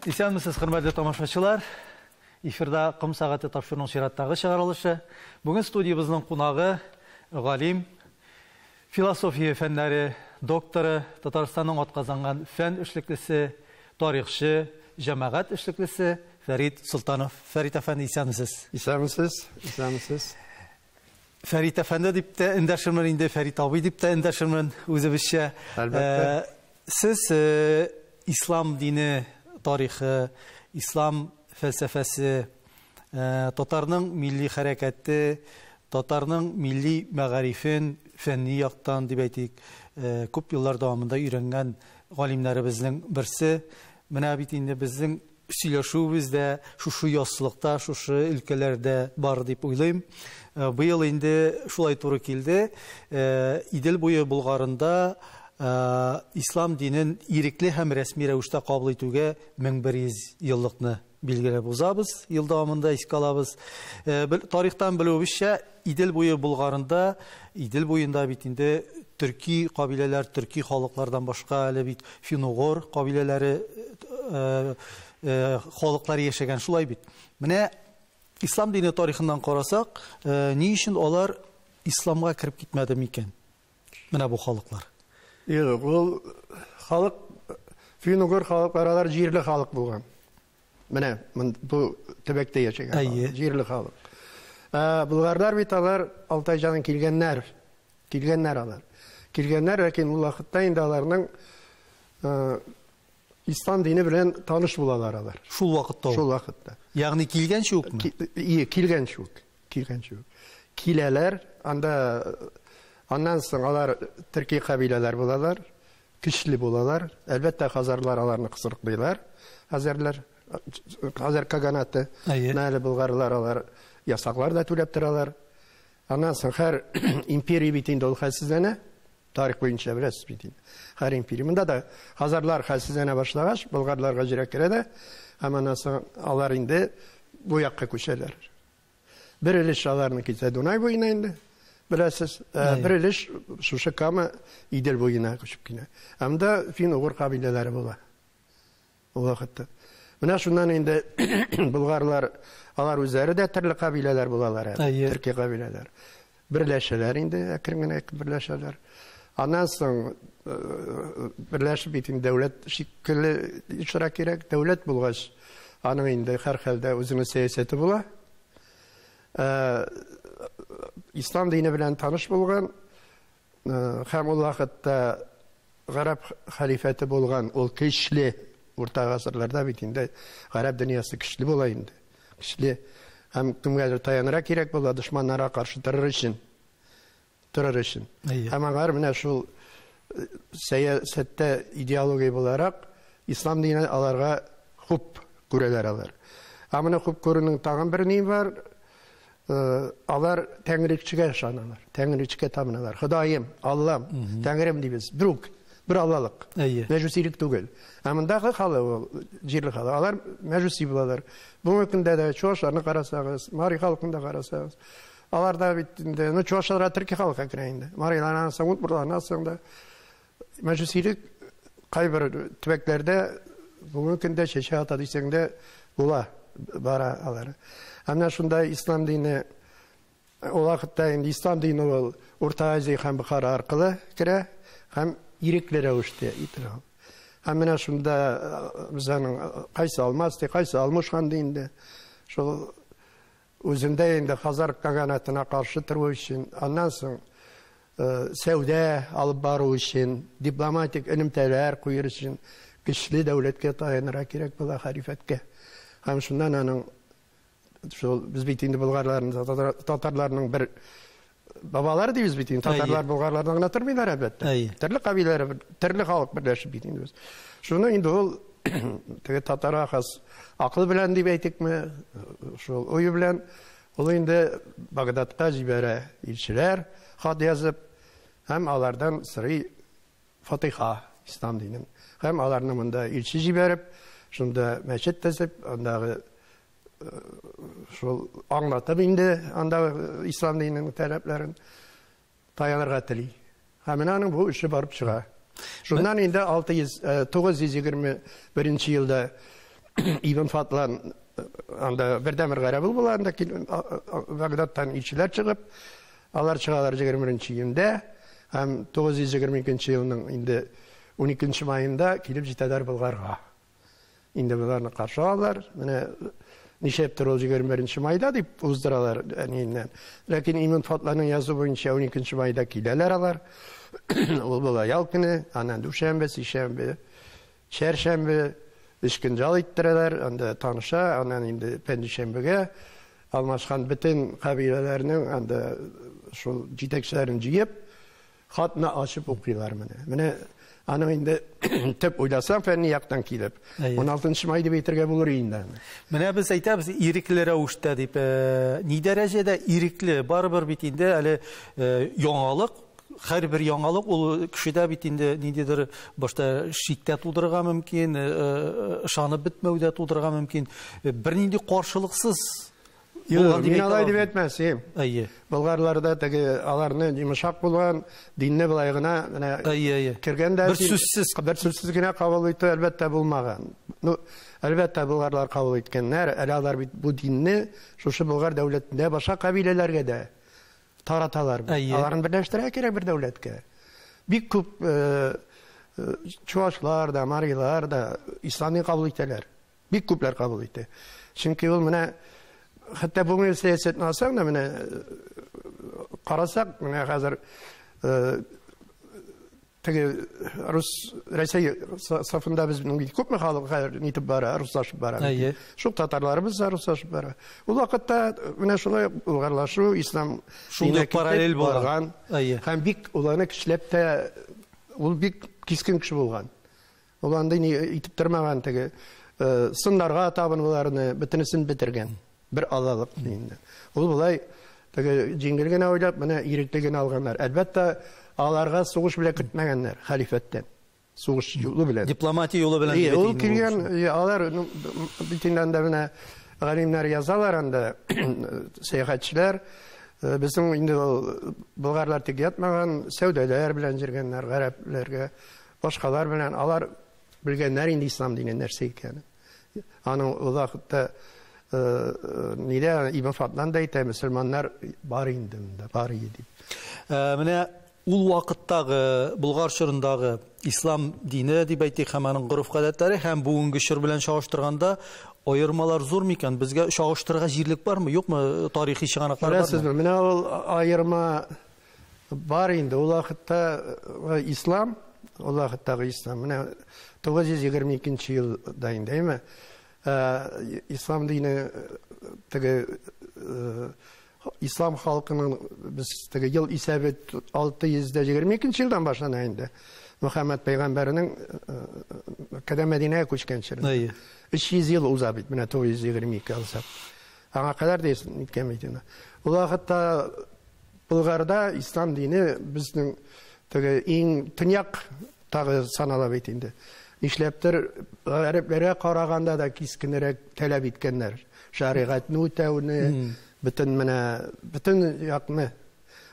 Исәнмесез, хөрмәтле тамашачылар. Эфирда Кым сәгате тапшыруның чираттагы чыгарылышы. Бүген студиябызның кунагы галим, философия фәннәре докторы, Татарстанның атказанган фән эшлеклесе, тарихчы, җәмәгать эшлеклесе Фәрит Султанов. Фәрит әфәнде, исәнмесез? Исәнмесез. Фәрит әфәнде дип тә эндәшермен инде, Фәрит абый дип тә эндәшермен үзебезчә. Әлбәттә. Сез ислам дине тарихы, ислам фәлсәфәсе, татарның милли хәрәкәте, татарның милли мәгарифен фәнни яктан дип әйтик, күп еллар дәвамында өйрәнгән галимнәребезнең берсе. Менә бит инде безнең сөйләшүебездә шушы яссылыкта, шушы өлкәләрдә бар дип уйлыйм. Быел инде шулай туры килде. Идел буе Булгарында ислам динен ирекле һәм рәсми рәвештә кабул итүгә 1100 еллыкны билгеләп узабыз, ел дәвамында искә алабыз. Тарихтан белүебезчә, Идел буе Булгарында, Идел буенда бит инде төрки кабиләләр, төрки халыклардан башка әле бит фин-угыр кабиләләре, халыклар яшәгән, шулай бит. Менә ислам дине тарихыннан карасак, ни өчен алар исламга кирип китмәде микән? Менә бу халыклар. Ул халык, фин-угыр халыклар җирле халык булган. Менә бу төбәктә яшәгән җирле халык. Булгарлар бит алар Алтайҗаннан килгәннәр алар. Килгәннәр, ләкин ул вакытта инде аларның ислам дине белән таныш булалар алар. Шул вакытта. Ягъни килгәнче үкме? Килгәнче үк. Киләләр, аннан соң алар төрки кабиләләр булалар, көчле булалар. Әлбәттә хазарлар аларны кысырыклыйлар. Хәзер каганаты, мәле булгарлар алар ясаклар да түләп торалар. Аннан соң һәр империя бит инде ул хәлсезләнә. Тарих буенча беләсез бит инде. Һәр империя. Монда да хазарлар хәлсезләнә башлагач, булгарларга җирәк керә дә, аннан соң алар инде бу якка күчәләр. Бер өлеш аларны китә Дунай буена инде. Беләсез, бер өлеш шушы Кама Идел буена күчеп килә. Анда фин-угыр кабиләләре була. Ул вакытта. Менә шуннан инде булгарлар, алар үзләре дә төрле кабиләләр булалар, төрки кабиләләр. Берләшәләр инде, әкрен генә берләшәләр. Аннан соң берләшеп бит инде дәүләт шикелле ишара кирәк, дәүләт булгач, аның инде һәр хәлдә үзенең сәясәте була. Ислам дине белән таныш булган, һәм ул вакытта гарәп халифәте булган, ул көчле урта гасырларда бит инде гарәп дөньясы көчле була инде. Көчле һәм кемгәдер таянырга кирәк була дошманнарга каршы торыр өчен. Һәм алар менә шул сәясәттә идеология буларак ислам дине аларга хуп күрәләр алар. Менә хуп күрүнең тагын бер ни бар. Алар Тәңричегә ышаналар, Тәңричегә табыналар. Ходаем, Аллам, Тәңрем дибез. Бер Аллалык. Мәҗүсилек түгел. Мондагы халык, җирле халык, алар мәҗүси булалар. Бу мөмкиндә дә чуашларны карасагыз, Мари халкын да карасагыз, алар да бит инде, чуашлар төрки халыкка керә инде. Марилардан соң бурлардан соң да мәҗүсилек кайбер төбәкләрдә бу мөмкиндә чәчә ата дисәң дә була, бара алар. Аны шунда ислам дине ул вакытта инде ислам дине ул Урта Азия һәм Бохара аркылы керә, һәм ирекле рәвештә ителә. Һәм менә шунда безнең кайсы алмас, кайсы алмышхан инде. Шул үзендә инде хазар каганатына каршы тору өчен, аннан соң сәүдә алып бару өчен, дипломатик элемтәләр куер өчен көчле дәүләткә таянырга кирәк була, халифәткә. Һәм шуннан аның шул без бит инде булгарларның, татарларның бер бабалары дибез бит инде. Татарлар булгарлардан гына тормыйлар әлбәттә. Төрле кабиләләр, төрле халык берләшеп бит инде. Шуны инде ул теге татарга хас акыл белән дип әйтикме, шул уй белән ул инде Багдадка җибәрә илчеләр, хат язып, һәм алардан сырый Фатиха ислам динен. Һәм аларны монда илче җибәреп, шунда мәчет төзеп, андагы шул аңлатып инде анда ислам диненең таләпләрен таянырга тели. Һәм аның бу эше барып чыга. Шуннан инде 921 елда Ibn Fadlan anda birden bir garabıl bulan anda Bagdad'dan işçiler çıkıp alar çıgalar 21. yılda hem 922 yılının indi 12. mayında kilip jitadar Bulgarga. Indi bularını karşı alırlar. Mine nişeptir ol 21. mayda deyip uzduralar eninden. Lakin Ibn Fadlan'ın yazı boyunca 12. mayda kileler alar. Ol bula yalkını, anan düşembe, sişembe, çerşembe, işkincal ittireler, anda tanışa, anan indi pendişembege, almaşkan bütün kabilelerinin anda şu citekçilerini jiyip, hatna açıp okuylar mene. Anam indi tep oylasam fenni yaktan kilip. 16. mayda bitirge bulur iyinden. Mene biz aytабыз irikli rәвештә дип, ни дәрәҗәдә ирекли барыбер бит инде әле яңалык, һәрбер яңалык ул кешедә бит инде ниндидер башта шиктә тудырырга мөмкин, ышанып бетмәүдә тудырырга мөмкин. Бернинди каршылыксыз Мин алай дип әйтмәсем. Булгарларда теге аларны йомшак булган, динне булай гына кергәндә бер сүзсез генә кабул итү әлбәттә булмаган. Ну, әлбәттә булгарлар кабул иткәннәр, алар бит бу динне шушы булгар дәүләтендә башка кабиләләргә дә тараталар. Аларны берләштерә кирәк бер дәүләткә. Бик күп чуашлар да, марилар да исламны кабул итәләр. Бик күпләр кабул итә. Чөнки ул менә hatta bu meselesini alsak da mene karasak mene hazır tege Rus Rusya safında biz bunun çok mu halı nitib bara Ruslaşıp bara. Şu Tatarlarımız da Ruslaşıp bara. O vakitte mene şolay Bulgarlaşu İslam şunda paralel bolgan. Hem bik olanı kişilep de ol bik kiskin kişi bolgan. Olanda ni itib durmagan tege sınlarga tabınılarını bütünüsün bitirgen. Bir alalık deyinde. Ol bulay jеңелген oylap mene iriklegen alganlar. Elbette alarga soğuş bile kırtmaganlar halifetten. Soğuş yolu bile. Diplomatiya yolu bilen. Ol kirgen alar bitinden de mene galimler yazalar anda seyahatçiler bizim indi Bulgarlar tek yatmagan sevdeler bilen jirgenler, garaplerge başkalar bilen alar bilgenler indi İslam dini nerse eken. Anın o vakitte nide İbn Fadlan da ite Müslümanlar bari indimde, bari yedi. Mene ул вакыттагы Булгар чорындагы ислам дине дип әйтик, һәм аның гореф гадәтләре һәм бүгенге чор белән чагыштырганда аермалар зур микән? Безгә чагыштырырга җирлек бармы, юкмы? Тарихи чыганаклар бармы? Менә ул аерма бар инде. Ул вакытта ислам, ул вакыттагы ислам. Менә 922 елда инде, İslam dini tege İslam halkının biz tege yıl isabet 622 yıldan başlanayında Muhammed Peygamberinin kadem Medine'ye koşkan çırın. 300 yıl uzabit bina 922 alsak. Ana kadar değilsin itkemeydiğine. Ula hatta Bulgar'da İslam dini bizden tege en tınyak tağı sanala bitindi. İşleptir, Araplere karaganda da kiskinirek talep etkenler. Şariat nutevni, bütün yakını.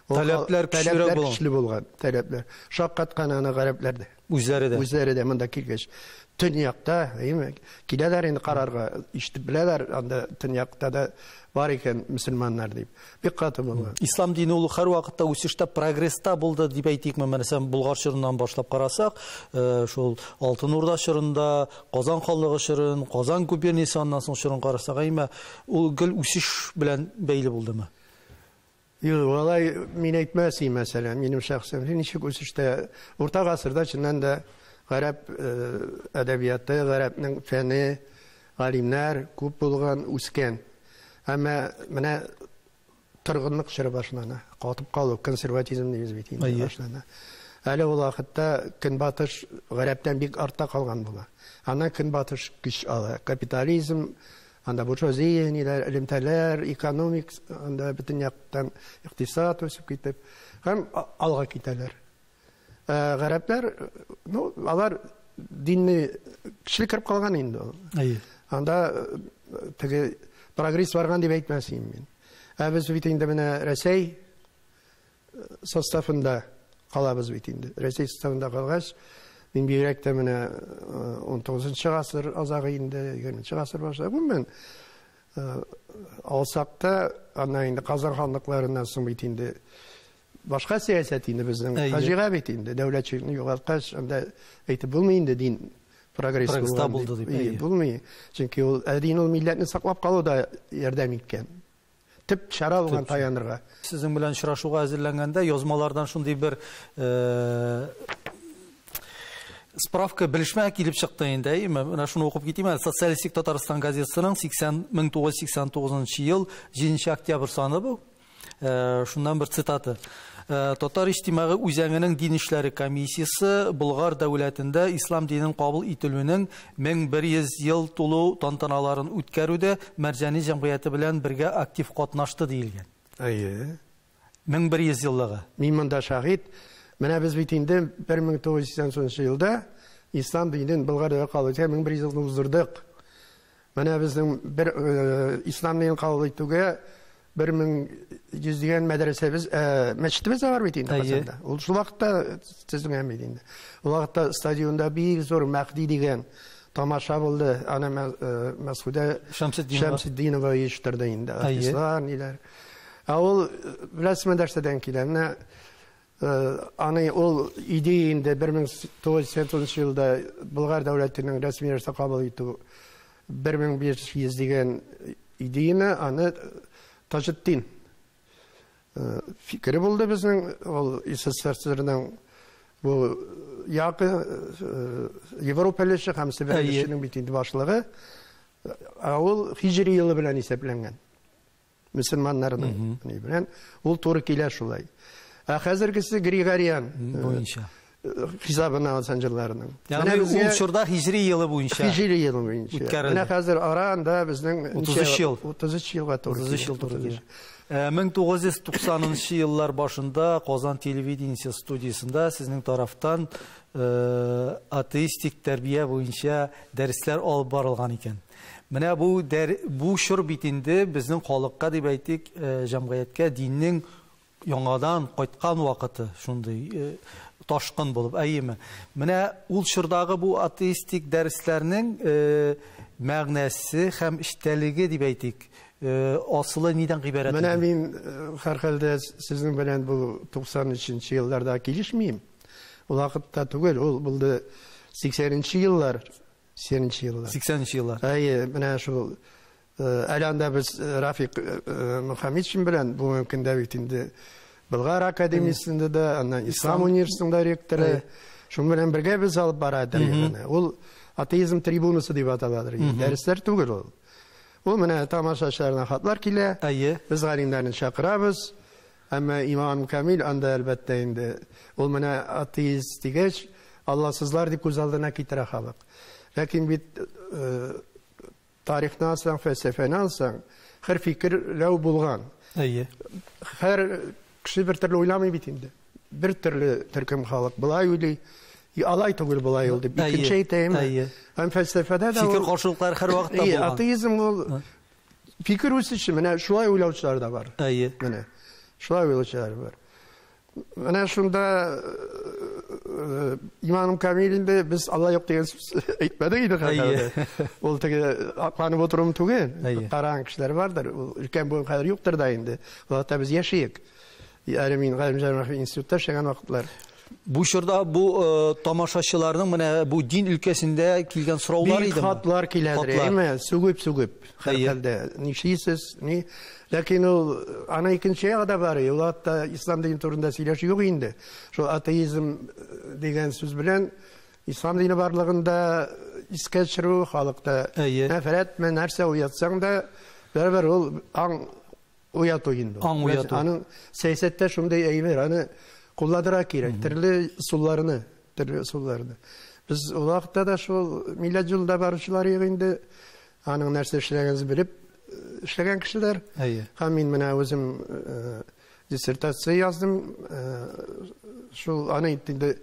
Talepler kişili bulgan. Talepler. Şakkat kananı Araplerde. Üzeri de mında kilgeç. Tünyakta, değil mi? Kileler indi kararga, işte bileler anda tünyakta da var iken Müslümanlar deyip. Bir katı bulgan. İslam dini ulu her vakitte үсештә, прогресста булды дип әйтикме? Мәсәлән, Булгар чорыннан башлап карасак, шул Алтын Урда чорында, Казан ханлыгы чорын, Казан губерниясе аннан соң чорын карасак, әйме ул гел үсеш белән бәйле булдымы? Yok, vallahi min әйтмәсем mesela, benim şahsım nişik үсештә Orta Asırda çindən də Garap edebiyatı, Garapның fəni, alimler көп bulgan үскен. Ama mene tırgınlık şere başlana, katıp kalıp konservatizm diye bizbetiyim başlana. Öyle o vakitte Künbatış Garap'tan bir artta kalgan bula. Ana Künbatış güç ala, kapitalizm, anda burjuaziya, ilimteler, ekonomik, anda bütün yaktan iktisat ösüp gitip, hem alga giteler. Garaplar, alar dinni kişilik kırıp kalgan indi o. Anda tege progres vargan diye әйтмәсем мен. Biz bit indi менә Рәсәй составында калабыз бит инде. Рәсәй составында калгач, Мин бигрәк тә менә 19-нчы гасыр азагы инде, 20-нчы гасыр башлап мен алсак та ана инде Казан ханлыкларыннан соң бит инде башка сәясәт инде безнең фаҗига бит инде дәүләтчелекне югалткач анда әйтеп булмый инде дин прогресс булды дип. Булмый. Чөнки ул дин ул милләтне саклап калуда ярдәм иткән. Тип чара булган таянырга. Сезнең белән очрашуга әзерләнгәндә язмалардан шундый бер справка белешмә килеп чыкты инде. Менә шуны укып китим. Социалистик Татарстан газетасының 1989 ел 7 октябрь саны бу. Шуннан бер цитата. Татар иҗтимагы үзәгенең дин эшләре комиссиясе Болгар дәүләтендә ислам динен кабул ителүнең 1100 ел тулу тантаналарын үткәрүдә Мәрҗани җәмгыяте белән бергә актив катнашты диелгән. 1100 еллыгы. Мин монда шаһид. Менә без бит инде 1980 елда ислам динен Болгарда кабул итә 1100 елны уздырдык. Менә безнең бер ислам динен кабул итүгә 1100 дигән мәдрәсәбез, мәчетебез бар бит инде Казанда. Ул шул вакытта сезнең әмит инде. Ул вакытта стадионда бик зур Мәхди дигән тамаша булды. Ана Мәсгудә Шәмсетдинова ишеттерде инде. Ислам ниләр. Ул рәсмән дәрестән килә. Аны ул идея инде 1980 елда Болгар дәүләтенең рәсми рәвештә кабул итү 1500 дигән идеяны аны Taceddin fikri buldu bizim o İstaslarının bu yakı Avrupalışı hamsi birleşinin bittiği başlığı o Hicri yılı bilen hesaplangan Müslümanların bilen o Türkiye'ler şulay. Hazırkisi Gregorian boyunca hesabına alsancılarının. Yani o şurada Hicri yılı boyunca. Hicri yılı boyunca. Ne hazır aranda bizden 33 yıl. 33 yılga doğru. 33 yıl doğru. 1990 yıllar başında Kazan Televideniya stüdyosunda sizin taraftan ateistik terbiye boyunca dersler alıp barılgan iken. Менә bu şur bitinde bizning халыкка дип әйтик, җәмгыятькә диннең яңадан кайткан вакыты шундый ташкын булып, әйеме. Менә ул шурдагы бу атеистик дәресләрнең мәгънәсе һәм иштәлеге дип әйтик, асылы нидән гыйбарәт? Менә мин һәрхәлдә сезнең белән бу 93 елларда килешмим. Ул вакытта түгел, ул булды 80-нчы еллар. 80-нчы еллар. Әйе, менә шул әләндә без Рафик Мөхәммәтшин белән бу мөмкин дә бит инде Болгар академиясендә дә, аннан Ислам университетында ректоры, шуның белән бергә без алып барадыр. Ул атеизм трибунасы дип аталалар. Дәресләр түгел ул. Ул менә тамашачыларына хатлар килә. Без галимнәрне чакырабыз. Әмма Имам Камил анда әлбәттә инде ул менә атеист дигәч, Алласызлар дип күз алдына китерә халык. Ләкин бит тарихны алсаң, фәлсәфәне алсаң, һәр фикер ләү булган. Һәр кеше бер төрле уйламый бит инде. Бер төрле төркем халык булай уйлый, алай түгел булай ул дип. Икенче әйтәм. Һәм фәлсәфәдә дә фикер каршылыклары һәр вакытта булган. Атеизм ул фикер үсеше, менә шулай уйлаучылар да бар. Менә шулай уйлаучылар бар. Менә шунда İmam Kamil'inde biz Allah yok diye etmedi idi. Ol teге aklını oturum түгел. Караң кешеләр бардыр. Өлкән бу хәзер юктыр да инде. Вакытта без яшәйек. Мин Галимҗанов институтта эшләгән вакытлар. Бу шурда бу тамашачыларның менә бу дин өлкәсендә килгән сораулар иде. Хатлар киләдер. Әмма сүгеп. Хәлдә нишисез, ни Ләкин ул аны икенче ягда бар. Ул хатта ислам дини турында сөйләшү юк инде. Шул атеизм дигән сүз белән ислам дине барлыгында искә төшерү халыкта нәфрәт мен нәрсә уятсаң да бер ул аң уяту инде. Аның сәясәттә шундый әйбер, аны кулладыра кирәк. Төрле усулларны. Без ул вакытта да шул милләт юлда баручылар инде аның нәрсә эшләгәнен белеп эшләгән кешеләр. Һәм мин менә үзем диссертация яздым. Шул аны инде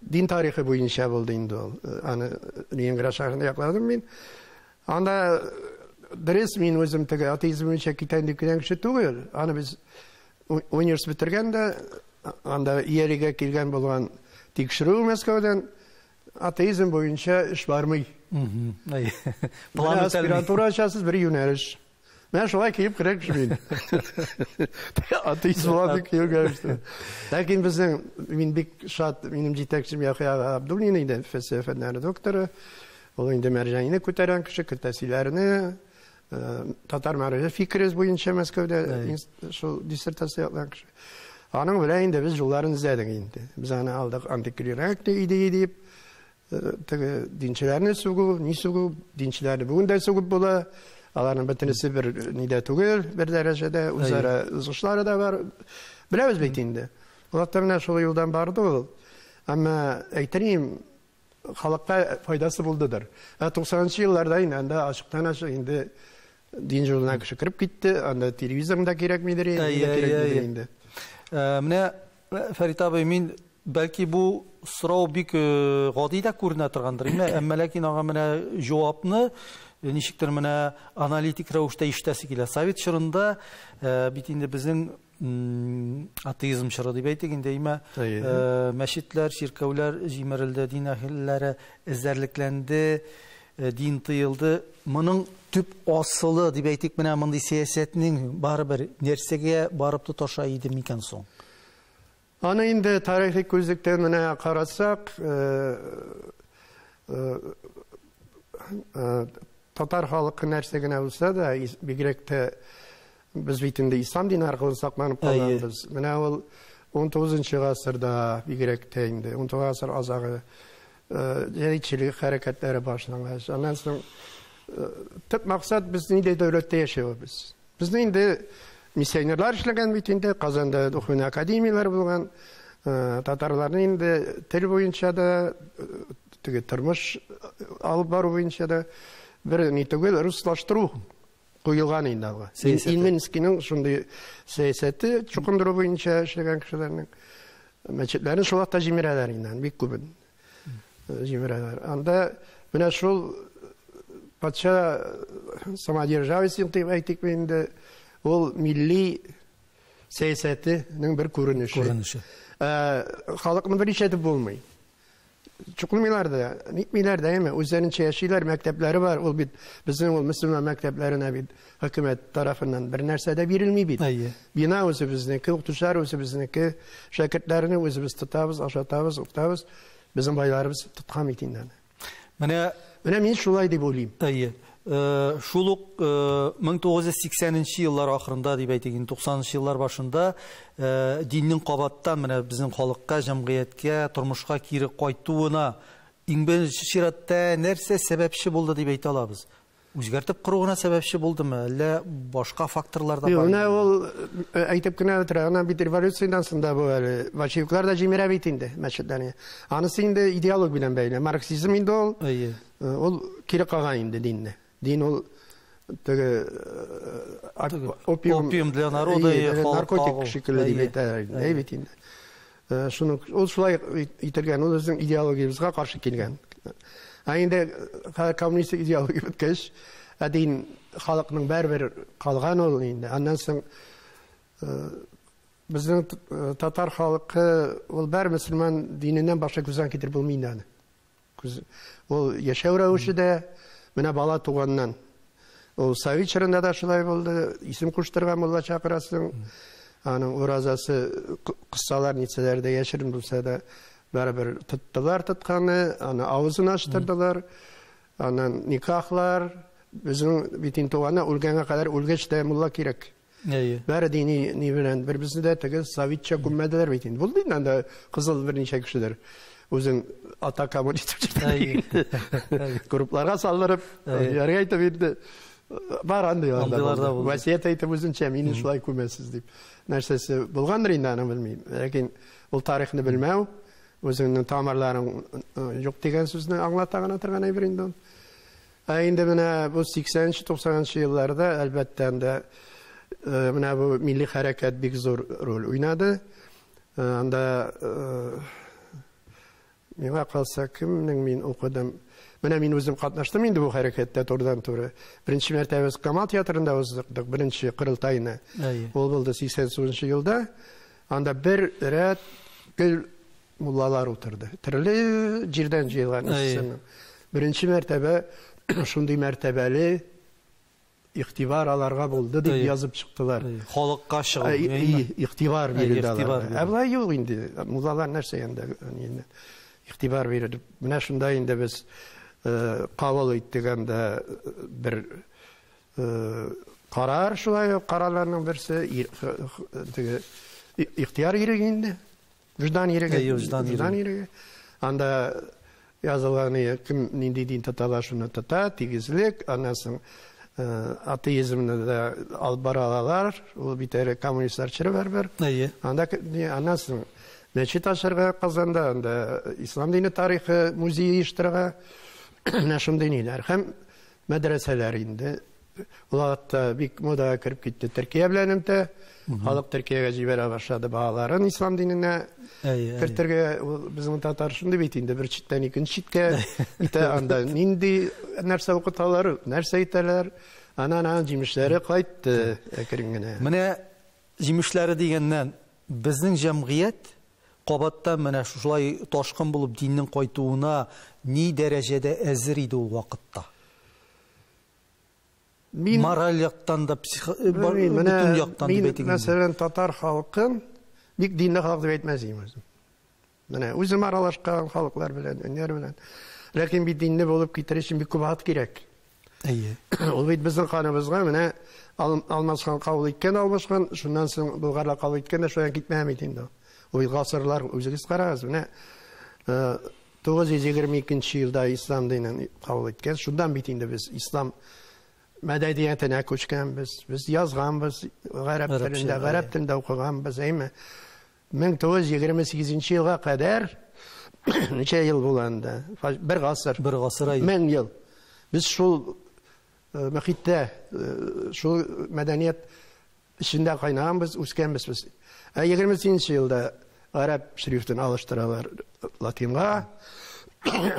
дин тарихы буенча булды инде ул. Аны Ленинград шәһәрендә якладым мин. Анда дөрес мин үзем теге атеизм буенча китәм дип кеше түгел. Аны без университет битергәндә анда ияригә килгән булган Тикшерүү Мәскәүдән атеизм буенча эш бармый. Аспирантура açасыз bir юнәлеш. Мен шулай киеп керәк шумен. Атеизм булды киеп гәүштә. Ләкин безнең мин бик шат, минем җитәкчем Яхя Абдуллин иде, фәлсәфә фәннәре докторы. Ул инде мәрҗәйне күтәргән кеше, тәсилләрне татар мәгърифәт фикерез буенча Мәскәүдә шул диссертация яклан кеше. Аның белән инде без юлларын эзләдек инде. Без аны алдык антикрирәк идея дип, теге динчеләрне сугу, ни сугу, динчеләрне бүген дә сугып була. Аларның бөтенесе бер нидә түгел, бер дәрәҗәдә үзара узышлары да бар. Беләбез бит инде. Вакытта менә шул юлдан барды ул. Әмма әйтерим, халыкка файдасы булдыдыр. 90-нчы елларда инде ачыктан ачык инде дин жолына кеше кирип китте. Анда телевизорда кирәкмидер инде. Менә Фәрит абый, мин бәлки бу сорау бик гади дә күренә торгандыр. Әмма ләкин аңа менә җавапны ничектер менә аналитик рәвештә ишетәсе килә. Совет чорында бит инде безнең атеизм чоры дип әйтик инде, мәчетләр, чиркәүләр җимерелде, дин әһелләре эзәрлекләнде, дин тыелды. Моның төп асылы дип әйтик, менә мондый сәясәтнең барыбер нәрсәгә барып тоташа иде микән соң? Аны инде тарихи күзлектән менә карасак, татар халкы нәрсә генә булса да, бигрәк тә без бит инде ислам дине аркылы сакланып калганбыз. Менә ул 19-нчы гасырда бигрәк тә инде 19 гасыр азагы җәдитчелек хәрәкәтләре башланган. Аннан соң төп максат безнең инде дәүләттә яшәүбез. Безнең инде миссионерлар эшләгән бит инде, Казанда укуны академияләр булган, татарларны инде тел буенча да, теге тормыш алып бару буенча да бер ни түгел, руслаштыру куелган инде алга. Илменскийның шундый сәясәте чукындыру буенча эшләгән кешеләрнең мәчетләрен шул вакытта җимерәләр инде, бик күбен җимерәләр. Анда менә шул патша самодержавиесен дип әйтик инде, ул милли сәясәтенең бер күренеше. Халыкны бер ишетеп булмый. Чукылмыйлар да, нитмиләр дә, үзләренчә яшиләр, мәктәпләре бар. Ул бит безнең ул мөселман мәктәпләренә бит хөкүмәт тарафыннан бер нәрсә дә бирелми бит. Бина үзебезнеке, укытучылар үзебезнеке, шәкертләрне үзебез тотабыз, ашатабыз, укытабыз. Безнең байларыбыз тоткан бит инде. Менә мин шулай дип уйлыйм. Шул ук 1980-нчы еллар ахырында дип әйтик, 90-нчы еллар башында диннең кабаттан менә безнең халыкка, җәмгыятькә, тормышка кире кайтуына иң беренче чиратта нәрсә сәбәпче булды дип әйтә алабыз? Үзгәртеп коруына сәбәпче булдымы, әллә башка факторлар да бармы? Менә ул әйтеп кенә торган бит революциянән соң бу әле большевиклар да җимерә бит инде мәчетләрне. Анысы инде идеология белән бәйле. Марксизм инде ул кире калган инде динне. Дин ул теге опиум для народа и наркотик шикелле дип әйтәләр бит инде. Шуны ул шулай итергән, ул үзенең идеологиябызга каршы килгән. Инде коммунистик идеология беткәч, дин халыкның бәрбер калган ул инде. Аннан соң безнең татар халкы ул бер мөселман диненнән башка күздән китереп булмый инде. Ул яшәү рәвеше дә менә бала туганнан. Ул совет чорында да шулай булды. Исем куштырган мулла чакырасың. Аның уразасы кыссалар нитсәләр дә яшерин булса да бәрбер тоттылар тотканы, аны авызын ачтырдылар. Аннан никахлар, безнең битин туганы үлгәнгә кадәр үлгәч тә мулла кирәк. Бәре дини ни белән бер бездә теге советча күмәделәр бит инде. Булды инде кызыл берничә кешеләр. Үзен ата коммунист группларга салдырып, ярга әйтеп инде бар анда ялда. Васият әйтеп үзенчә мине шулай күмәсез дип. Нәрсәсе булгандыр инде, аны белмим. Ләкин ул тарихны белмәү, үзенең тамырларын юк дигән сүзне аңлата гына торган әйбер инде. Инде менә бу 80-90-нчы елларда әлбәттә дә менә бу милли хәрәкәт бик зур роль уйнады. Анда миңа калса кемнең мин укыдым. Менә мин үзем катнаштым инде бу хәрәкәттә турыдан-туры. Беренче мәртәбә Камал театрында уздырдык, беренче кырылтайны. Ул булды 89-нчы елда. Анда бер рәт гел mullalar oturdu. Türlü cirden jıyılgan ısının. Birinci mertebe şunday mertebeli iktibar alarga buldu deyip yazıp çıktılar. Halkka çıkıp. İktibar verildi alarga. Evla yok indi. Mullalar nerse yanında. İktibar verildi. Buna şunda indi biz kabul ettik hem de bir karar şulay kararlarının birisi ihtiyar yeri indi. Vicdan yeri. Vicdan yeri. Anda yazılanı kim nindi din tatalar şunu tata, tigizlik, anasın ateizmini de albaralar, o bir tane komünistler çırıver. Anda anasın neçit aşırıga kazandı, anda İslam dini tarihi müziği iştiraga neşim diniler. Hem medreseler indi. Ulatta bir moda kırıp gitti. Türkiye bilenimde halk Türkiye'ye jibere başladı bağların İslam dinine kırtırga bizim Tatar şimdi bitindi bir çitten ikinci çitke ite anda nindi nerse okutaları nerse iteler ana cimişleri kayıttı ekringine. Mene cimişleri degenden bizning jamiyet qabatdan mana şulay toshqin bulup dinning qaytuuna ni derecede ezir idi o vaqtda? Moral yaktan da bütün yaktan da betingen. Mesela Tatar halkın bir dinli halk da etmeziyim özüm. Yani özüm aralaşkan halklar bilen, önler bilen. Lakin bir dinli bulup gitar için bir kubat gerek. O bit bizim kanımızga mene Almazgan kabul etken Almazgan şundan sonra Bulgarla kabul etken de şoyan gitmeyem etindi. O bit gasırlar özünüz karağız mene 922 yılda İslam dinen kabul etken şundan bitindi biz İslam medeniyetine koşkanbız, biz yazganbız, Garip tilinde okuganbız, 1928 yılga kadar neçe yıl bulandı? Bir gasır. Men yıl. Biz şu muhitte, şu medeniyet içinde kaynağımız, uskenbız biz. 28 yılda Arap şeriftini alıştıralar Latinga,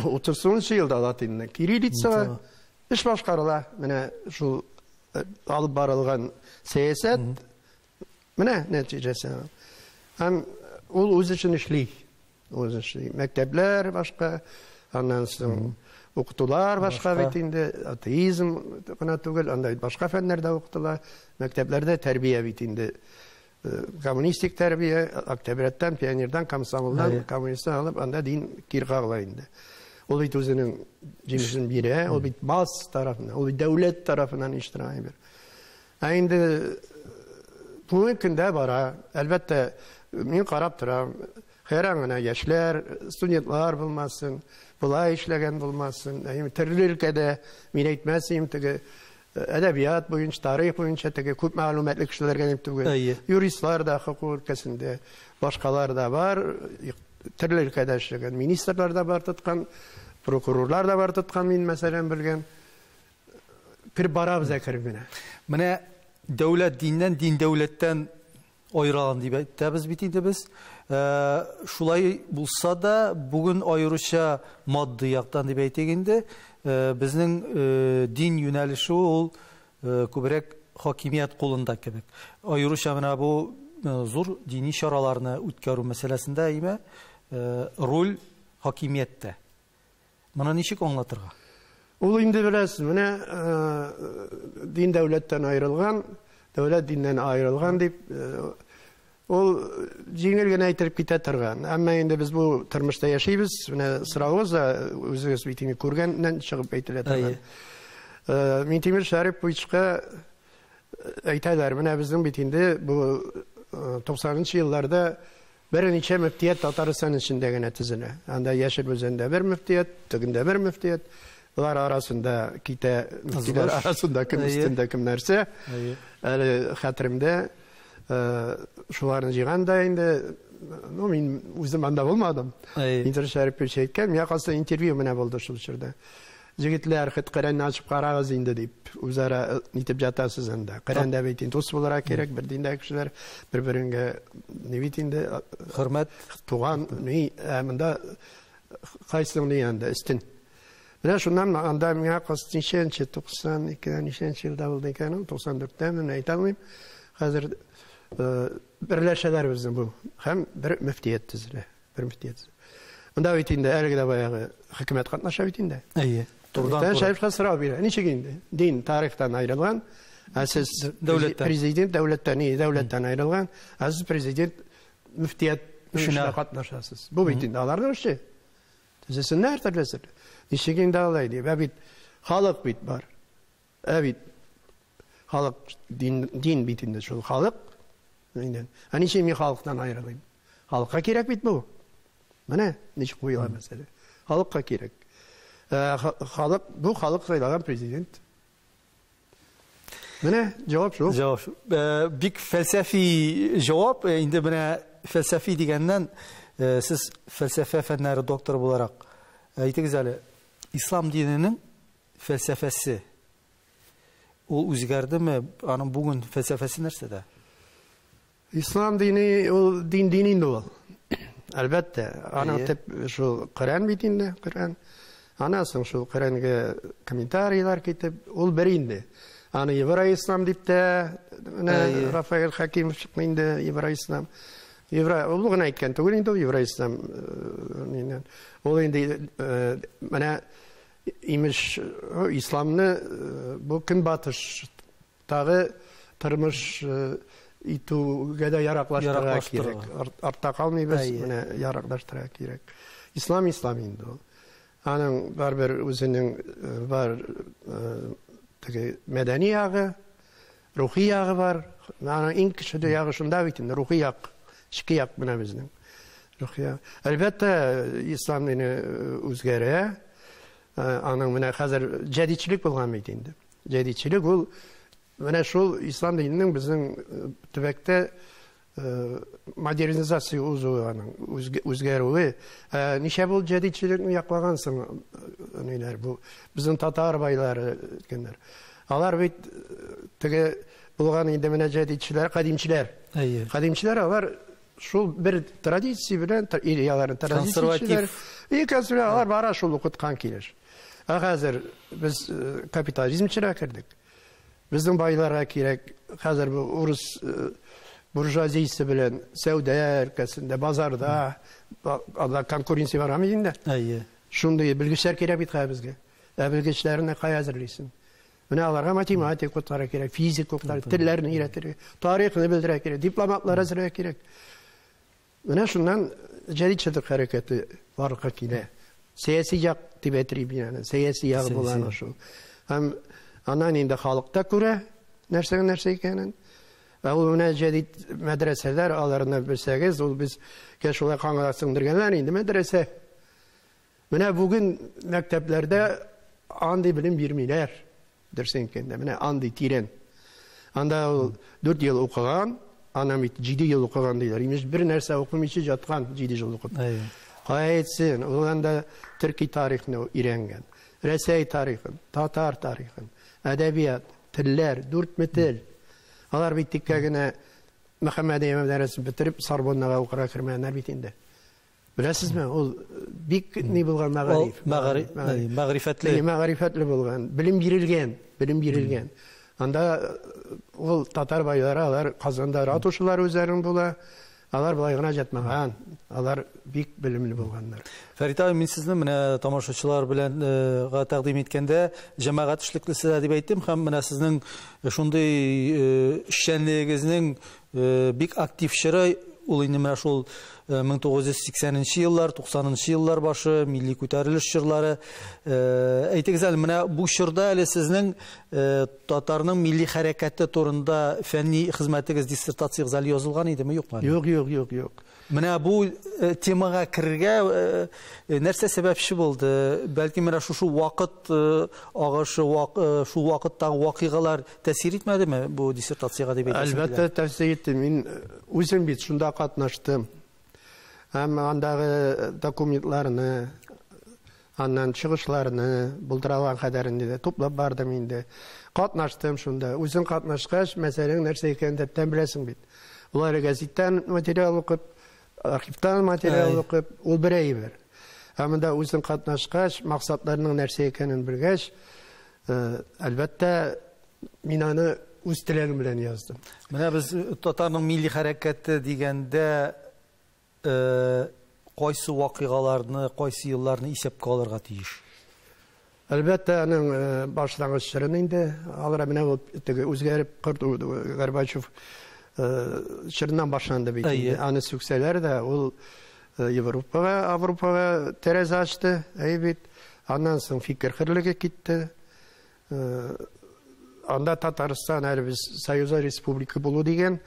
30 yılda Latin'e Kirillitsa, iş başkarıla, mene şu alıp barılgan siyaset, mene neticesi. Hem o öz için işli. Mektepler başka, ondan sonra okutular başka bitinde, ateizm buna tugul, ondan başka fenlerde okutular, mekteplerde terbiye bitinde. Komünistik terbiye, Aktebiret'ten, Piyonir'den, Komsomol'dan, komünisten alıp, onda din kirkağla indi. O bit özünün cimizin biri, o bit bas tarafından, o bit devlet tarafından iştirai bir. Şimdi bu mümkünde bara, elbette min qarab turam, herangına yaşlar, studentlar bulmasın, bulay işlegen bulmasın, türlü ülkede min etmezsiyim tege, edebiyat boyunca, tarih boyunca tege köp malumatlı kişiler gelip tege, yuristler da hukuk ülkesinde, başkalar da var, türlü ülkede işlegen, ministerler de var tutkan, prokurorlar da var tutkan min meselen bilgen, bir barab zekir bine. Mene devlet dinden, din devletten ayıralan deyip biz bitiydi biz. Şulay bulsa da bugün ayrışa maddi yaktan deyip ayteginde bizning din yönelişi ol kübrek hakimiyet kolunda kebek. Ayrışa mena bu zor dini şaralarını ütkarı meselesinde ime rol hakimiyette. Bana nişik anlatırga? Olu indi bilesiz, mene din devletten ayrılgan, devlet dinden ayrılgan deyip ol jingilgen aytırıp kite turgan. Ama endi biz bu turmuşda yaşaybız, mene sırağız da özünüz bitini көргенден çıkıp aytılır turgan. Mintimir Şerif bu içke aytaylar, mene bizim bitinde bu 90'lı yıllarda bir neçe müftiyet Tatarıstan içinde gene tizine. Anda Yeşil Özende bir müftiyet, Tügünde bir müftiyet. Bunlar arasında kite müftüler arasında kim üstünde kim nerse. Hatırımda şuların jiganda indi men özüm anda bolmadım. Mintimir Şerif bir şey etken, men kalsa intervyu mene boldu şu çırda. Jigitler hıtkıran açıp qarağız indi deyip uzara nitip jatasız anda. Qıranda beytin dost bolara kerek bir dinde kişiler bir-birine ne bitinde hürmet tuğan ne amında qaysını yanda istin. Buna şundan anda men qastin 92 yılda oldu ekan 94'te men aytalmayım. Hazır birleşeler bizim bu. Hem bir müftiyet tizle. bir müftiyet. Unda bit инде әлеге дә баягы хөкүмәт катнаша бит инде. Әйе. Турыдан Шәйхка сорау бирә. Ничек инде? Дин тарихтан аерылган, сез президент дәүләттән аерылган, сез президент müftiyet эшенә катнашасыз. Бу бит инде аларның эше. Төзесеннәр төрлесе. Ничек инде алай дип, бит халык бит бар. Бит халык дин бит инде шул халык. Инде. Ничек мин халыктан аерылыйм? Халыкка кирәк бит бу. Менә ничек куела мәсьәлә. Халыкка кирәк. Халык, бу халык сайлаган президент. Менә җавап шул. Җавап шул. Бик фәлсәфи җавап. Инде менә фәлсәфи дигәннән сез фәлсәфә фәннәре докторы буларак әйтегез әле, ислам диненең фәлсәфәсе ул үзгәрдеме? Аның бүген фәлсәфәсе нәрсәдә? İslam dini, o din inде ул. Әлбәттә, аны тип шул Коръән бит инде, Коръән. Анасын шул Коръәнгә комментарийлар китеп, ул бер инде. Аны Еврей ислам дип тә, менә Рафаэль Хакимов чыкты инде Еврей ислам. Еврей, ул гына әйткән түгел инде Еврей ислам. Ул инде менә имеш исламны бу көнбатыштагы тормыш итүгә дә яраклаштырырга кирәк. Артта калмыйбыз, менә яраклаштырырга кирәк. Ислам инде ул. Аның барбер үзенең бар теге мәдәни ягы, рухи ягы бар. Аның иң кече ягы шунда бит инде, рухи як, ички як менә безнең. Рухи як. Әлбәттә, ислам дине үзгәрә. Аның менә хәзер җәдидчелек булган бит инде. Җәдидчелек ул менә шул ислам диненең безнең төбәктә модернизация узуы, аның үзгәрүе. Ничә бул җәдидчелекне яклагансың, ниләр бу? Безнең татар байлары дигәннәр. Алар бит теге булган инде менә җәдидчеләр, кадимчеләр. Кадимчеләр алар шул бер традиция белән, яларын традицияләр, консерватив, алар бара шул укыткан килеш. Хәзер без капитализмчыра кердек. Безнең байларга кирәк, хәзер бу урыс буржуазиясе белән сәүдә өлкәсендә, базарда, алда конкуренция бар бит инде. Шундый белгечләр кирәк бит безгә. Белгечләрне кая әзерлисең? Менә аларга математик укытырга кирәк, физик укытырга, телләрне өйрәтергә, тарихны белдерергә кирәк, дипломатлар әзерләргә кирәк. Менә шуннан җәдидчелек хәрәкәте барлыкка килә. Сәяси як дип әйтелә, сәяси ягы булган шул. Һәм аннан инде халыкта күрә нәрсә икәнен. Ул менә җәдид мәдрәсәләр, аларны белсәгез, ул без шулай каңгасындырганнар инде мәдрәсә. Менә бүген мәктәпләрдә андый белем бирмиләр. Дөресен әйткәндә, менә андый тирән. Анда ул 4 ел укыган, ана бит 7 ел укыган диләр. Имеш бер нәрсә укымыйча яткан 7 ел укып. Кайтсын, ул анда төрки тарихны өйрәнгән. Рәсәй тарихын, татар тарихын, әдәбият, телләр, 4 тел. Алар бит тиккә генә Мөхәммәдия мәдрәсәсен бетереп Сорбоннага укырга кермәгәннәр бит инде. Беләсезме, ул бик ни булган мәгърифәтле булган, белем бирелгән. Анда ул татар байлары, алар Казанда ратушалар үзләренең була. Алар булай гына җатмаган. Алар бик белемле булганнар. Фәрит абый, мин сезне менә тамашачылар белән тәкъдим иткәндә җәмәгать эшлеклесе дип әйттем, һәм менә сезнең шундый эшчәнлегегезнең бик актив чыры ул инде менә шул 1980 еллар, 90 еллар башы милли күтәрелеш чырлары. Әйтегез әле, менә бу чорда әле сезнең татарның милли хәрәкәте турында фәнни хезмәтегез, диссертациягыз әле язылган идеме, юкмы? Юк. Менә бу темага кирергә нәрсә сәбәпче булды? Бәлки менә шушы вакыт агышы, шул вакыттагы вакыйгалар тәэсир итмәдеме бу диссертацияга дип әйтәсез? Әлбәттә тәэсир итте. Мин үзем бит шунда катнаштым. Һәм андагы документларны, аннан чыгышларны, булдырылган хәбәрне дә туплап бардым инде. Катнаштым шунда. Үзем катнашкач, мәсьәләнең нәрсә икәнен дә беләсең бит. Улар гәзиттән материал укып, архивтан материал укып, ул бер әйбер. Һәм да үзем катнашкач, максатларның нәрсә икәнен белгәч, әлбәттә мин аны үз теләгем белән яздым. Менә без татарның милли хәрәкәте дигәндә кайсы вакыйгаларны, кайсы елларны исәпкә алырга тиеш? Әлбәттә, аның башлангыч чорын инде, алар менә ул үзгәреп Горбачев чорыннан башланды бит. Аны сүксәләр дә, ул Европага тәрәзә ачты, бит. Аннан соң фикер хирлеге китте. Анда Татарстан әле без Союза Республика булу дигән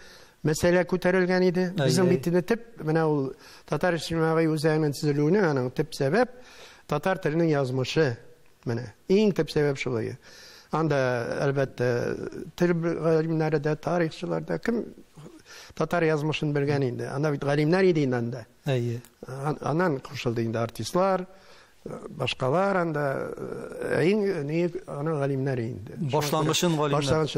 мәсьәлә күтәрелгән иде. Безнең битне төп менә ул татар җәмәгый үзәгенең төзелүенә аның төп сәбәп татар теленең язмышы. Менә иң төп сәбәп шулай. Анда әлбәттә тел галимнәре дә, тарихчылар да кем татар язмышын белгән инде. Анда бит галимнәр иде инде. Аннан кушылды инде артистлар, башкалар, анда иң аны галимнәр инде. Башлангычын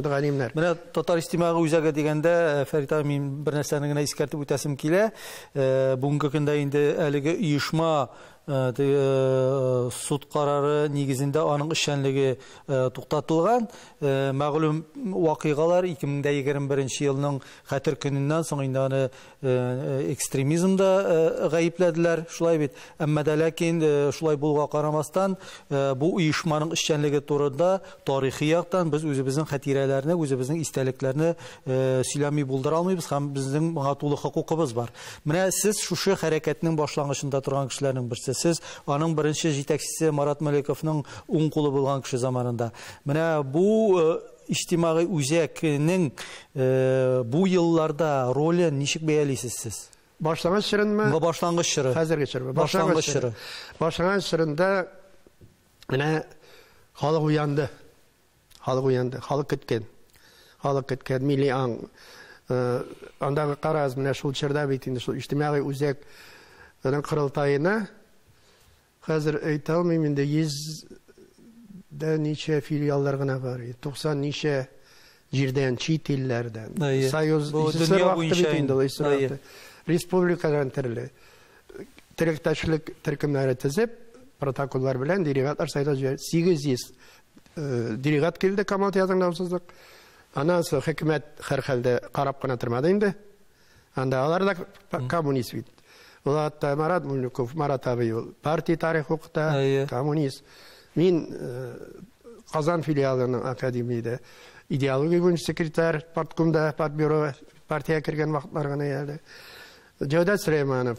галимнәр. Менә татар истимагы үзәге дигәндә, Фәрит абый, мин бер нәрсәне генә искәртеп үтәсем килә. Бүгенге көндә инде әлеге оешма суд карары нигезендә аның эшчәнлеге туктатылган. Мәгълүм вакыйгалар 2021 елның Хәтер көненнән соң инде аны экстремизмда гаепләделәр, шулай бит. Әмма дә ләкин шулай булуга карамастан, бу оешманың эшчәнлеге турында тарихи яктан без үзебезнең хатирәләрне, үзебезнең истәлекләрне сөйләми булдыра алмыйбыз һәм безнең моңа тулы хокукыбыз бар. Менә сез шушы хәрәкәтнең башлангычында торган кешеләрнең берсе. Сез аның беренче җитәкчесе Марат Мәликовның уң кулы булган кеше заманында. Менә бу иҗтимагый үзәкнең бу елларда ролен ничек бәялисез сез? Башлангыч чорынмы? Башлангыч чоры. Хәзерге чоры. Башлангыч чоры. Башлангыч чорында менә халык уянды. Халык көткән. Милли аң. Андагы караз менә шул чорда бит инде шул иҗтимагый үзәкнең кырылтаена хәзер әйтә алмыйм инде 100 ничә филиаллар гына бар. 90 ничә җирдән, чит илләрдән. Союз дөнья буенча инде. Республикадан төрле теректәшлек төркемнәре төзеп, протоколлар белән делегатлар сайда 800 делегат килде Камал театрында усызлык. Аннан соң хөкүмәт һәрхәлдә карап кына тормады инде. Анда алар да коммунист бит. Улатта Марат Мулюков, Марат абый партия тарихы укыта, коммунист. Мин Казан филиалының академияда идеология буенча секретарь, парткомда, партбюро, партия кергән вакытлар гына әле. Җәүдәт Сөләйманов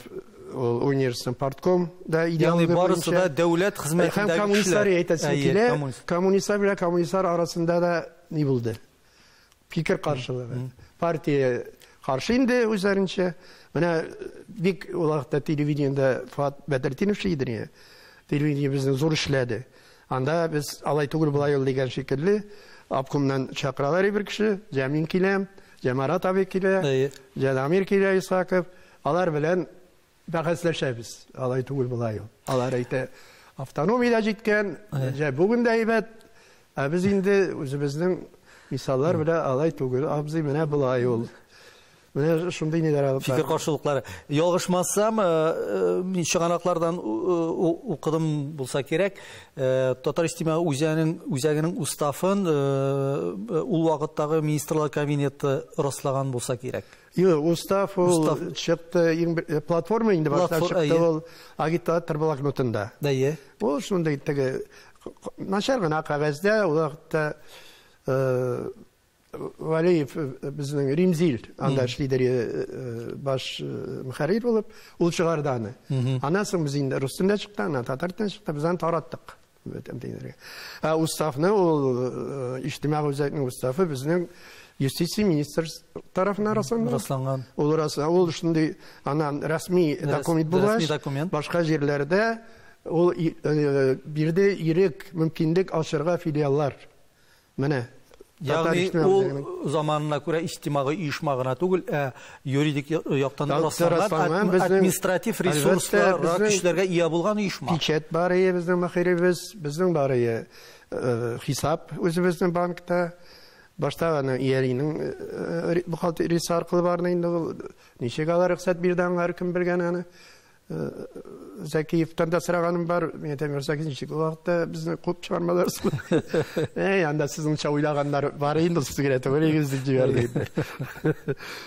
университет партком да идеология барысы да дәүләт хезмәтендәге коммунистлар әйтәсем килә. Коммунистлар белән коммунистлар арасында да ни булды? Фикер каршылыгы. Партия каршы инде үзләренчә. Менә бик вакытта телевидениедә Фат Бәдретдинов шидер. Телевидение безне зур эшләде. Анда без алай түгел булай ул дигән шикелле обкомнан чакыралар бер кеше, Җәмин килә, Җамарат абый килә, Җәмир килә Исаков. Алар белән бәхәсләшәбез. Алай түгел булай ул. Алар әйтә, автономиядә җиткән, бүген дә әйбәт. Без инде үзебезнең мисаллар белән алай түгел, абзый менә булай ул. Менә шундый ниләр алып. Фикер каршылыклары. Ялгышмасам, мин чыганаклардан укыдым булса кирәк, Татар истимагы үзәгенең уставын ул вакыттагы министрлар кабинеты раслаган булса кирәк. Юк, устав ул чыкты, платформа инде башта чыкты ул агитатор блокнотында. Дәйе. Ул шундый теге начар гына кагазда ул вакытта Валиев безнең Римзил анда эшлидер баш мөхәррир булып, ул чыгарды аны. Аннан соң без инде рус телендә чыкты, татар телендә чыкты, без аны тараттык. Уставны ул иҗтимагый үзәкнең уставы безнең юстиция министр тарафынан расланган. Ул шундый аннан рәсми документ булгач, башка җирләрдә ул бирде ирек мөмкинлек ачырга филиаллар. Менә ягъни ул заманына күрә иҗтимагый оешма гына түгел, юридик яктан расланган административ ресурслар кешеләргә ия булган оешма. Печать бар иде безнең мөхәррирбез, безнең бар иде хисап үзебезнең банкта. Башта аны иялинең бухгалтериясе аркылы барны инде ул ничек алар рөхсәт бирде аңар кем белгән аны. Зәкиевтан да сораганым бар, мен әйтәм, ничек вакытта безне куып чыгармаларсыз. Анда сезнеңчә уйлаганнар бар инде сезгә түгелегез дип җибәрде.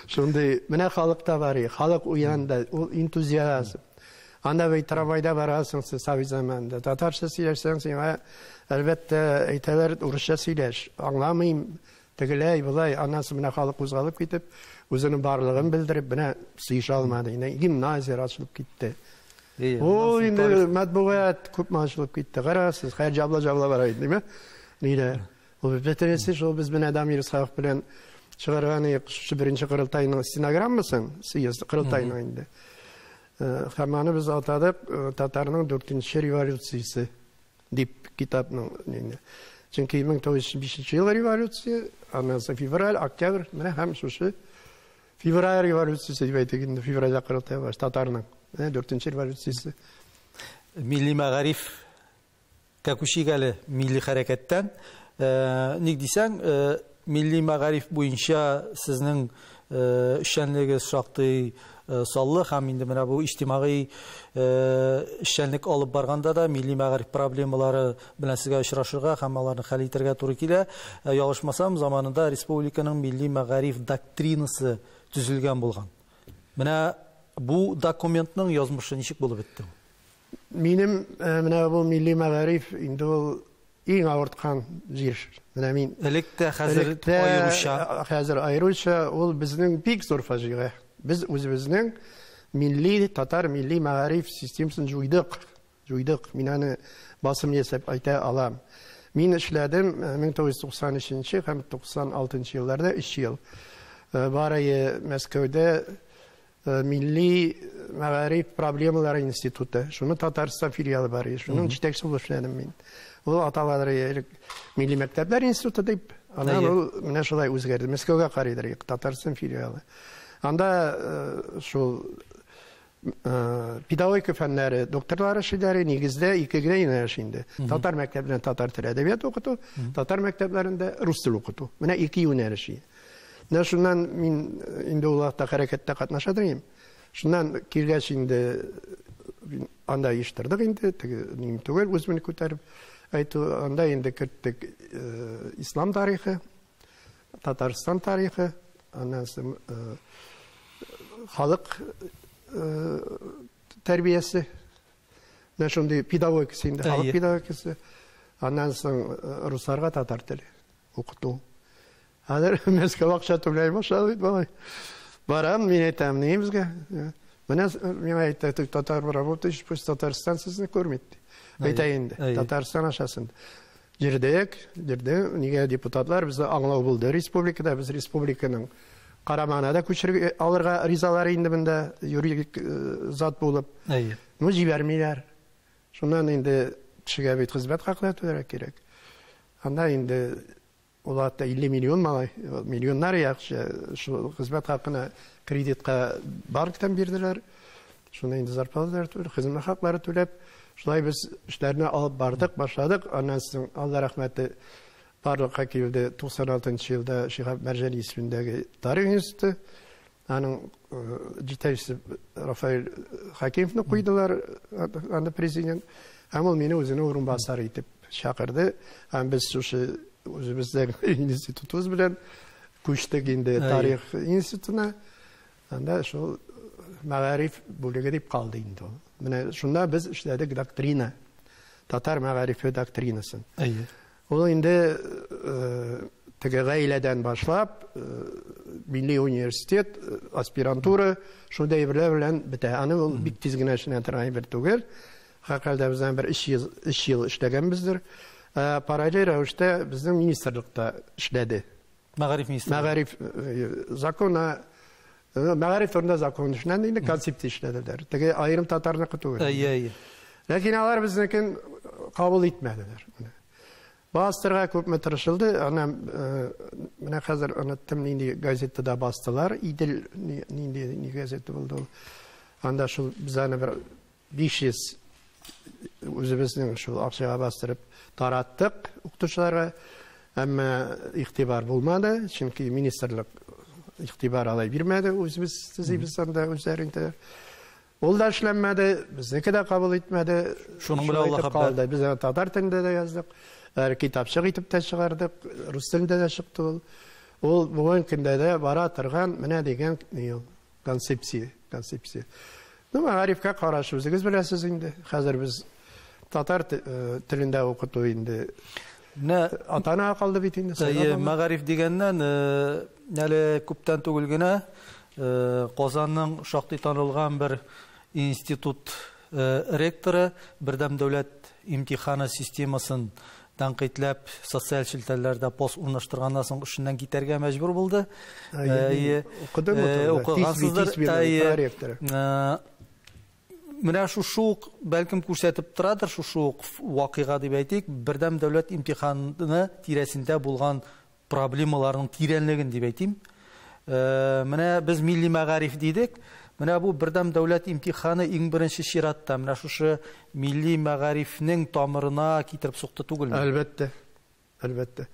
Шундый менә халыкта бар, халык уянды, ул энтузиазм. Анда бей трамвайда барасың, совет заманында. Татарча сөйләшсәң, сиңа әлбәттә әйтәләр урысча сөйләш. Аңламыйм, тегеләй, булай, анасы менә халык кузгалып китеп, үзенең барлыгын белдереп, менә сөйшә алмады. Гимназия ачылып китте. О, инде матбугат күп ачылып китте. Карасыз, хәер жабла бара иде, диме? Ниде? Ул бетерәсе шул без менә Дамир Исхаков белән чыгарган 41-нче кырылтайның стенограммасын, съезд кырылтайның инде. Һәм аны без атадык татарның 4-нче революциясе дип китапның инде. Чөнки 1905 ел революция, аннан соң февраль, октябрь, менә һәм шушы февраль революциясе дип әйтик инде, февральдә кырылтай баш татарның 4-нче революциясе. Милли мәгариф кәкүшигәле милли хәрәкәттән ник дисәң, милли мәгариф буенча сезнең эшчәнлегегез шактый саллы һәм инде менә бу иҗтимагый эшчәнлек алып барганда да милли мәгариф проблемалары белән сезгә очрашырга һәм аларны хәл итәргә туры килә. Ялгышмасам, заманында республиканың милли мәгариф доктринасы төзелгән булган. Менә бу документның язмышы ничек булып бетте? Минем менә бу милли мәгариф инде ул иң авырткан җир. Менә мин Электә хәзер аеруча ул безнең бик зур фаҗига. Без үзебезнең татар милли мәгариф системасын җуйдык. Мин аны басым ясап әйтә алам. Мин эшләдем 1993 һәм 96 елларда 3 ел. Барайы Мәскәүдә милли мәгариф проблемалары институты. Шуны Татарстан филиалы бар. Шуның җитәкчесе булып эшләдем мин. Ул аталары милли мәктәпләр институты дип. Аны менә шулай үзгәрде. Мәскәүгә карыйдыр, Татарстан филиалы. Анда шул педагогика фәннәре докторлары эшләре нигездә икегә юнәлеш инде. Татар мәктәпләрендә татар теле әдәбият укыту, татар мәктәпләрендә рус теле укыту. Менә ике юнәлеш. Менә шуннан мин инде ул вакытта хәрәкәттә катнашадым. Шуннан килгәч инде анда иштердек инде, ним түгел, үземне күтәреп әйтү, анда инде керттек ислам тарихы, Татарстан тарихы, аннан соң халык тәрбиясе, менә шундый педагогикасы инде, халык педагогикасы, аннан соң русларга татар теле укыту. Хәзер Мәскәү акча түләй башлады бит. Барам, мин әйтәм, немезгә. Менә мин әйтәм, татар работаешь, пусть Татарстан сезне күрмәт. Әйтә инде, Татарстан ашасын. Җирдә, нигә депутатлар безне аңлау булды. Республикада, без республиканың карамагына да күчереп алырга ризалар инде монда юридик зат булып. Ну җибәрмиләр. Шуннан инде кешегә бит хезмәт хаклары түләргә кирәк. Анда инде улатта 50 миллион малай, миллионнар яхшы шу хезмәт хакына кредитка банктан бирделәр. Шуны инде зарплаталар түләп, хезмәт хаклары түләп, шулай без эшләрне алып бардык, башладык. Аннан соң Алла рәхмәте барлыкка килде 96 елда Шиһаб Мәрҗани исемендәге тарих институты. Аның җитәкчесе Рафаэль Хакимовны куйдылар, анда президент. Һәм ул мине үзенең урынбасары итеп чакырды. Һәм без шушы үзебездәге институтыбыз белән күчтек инде тарих институтына. Анда шул мәгариф бүлеге дип калды инде. Менә шунда без эшләдек доктрина. Татар мәгарифе доктринасын. Ул инде теге гаиләдән башлап Милли университет, аспирантура шунда белән бетә. Аны ул бик тиз генә эшенә торган бер түгел. Хакыйкатьтә без бер 3 ел эшләгәнбездер. Параллель рәвештә безнең министрлыкта эшләде. Мәгариф министрлыгы. Мәгариф законы, мәгариф турында закон эшләнде, инде концепция эшләделәр. Теге аерым татарныкы түгел. Ләкин алар безнекен кабул итмәделәр. Бастырга күпме тырышылды. Ана менә хәзер оныттым, нинди газетада бастылар. Идел нинди газета булды ул. Анда шул без аны бер 500 үзебезнең шул акчага бастырып тараттык укытучыларга. Әмма игътибар булмады, чөнки министрлык игътибар алай бирмәде. Үзебез төзибез анда үзләрендә. Ул да эшләнмәде, безнеке дә кабул итмәде. Шуның белән Аллаһ хәбәр. Без татар телендә дә яздык. Китапчык итеп тә чыгардык, рус телендә дә чыкты ул. Ул бүгенге көндә дә бара торган менә дигән концепция. Мәгарифкә карашыбыз беләсез инде. Хәзер без татар телендә укыту инде. Атана калды бит инде. Мәгариф дигәннән, әле күптән түгел генә Казанның шактый танылган бер институт ректоры бердәм дәүләт имтиханы системасын тәнкыйтьләп, социаль шелтәләрдә пост урнаштырганнан соң эшеннән китәргә мәҗбүр булды. Укыгансыздыр. Менә шушы бәлкем күрсәтеп торадыр, шушы вакыйга дип әйтик, бердәм дәүләт имтиханы тирәсендә булган проблемаларның тирәнлеген дип әйтим. Менә без милли мәгариф дидек. Менә бу бердәм дәүләт имтиханы иң беренче чиратта менә шушы милли мәгарифнең тамырына китереп сукты түгелме? Әлбәттә. Әлбәттә.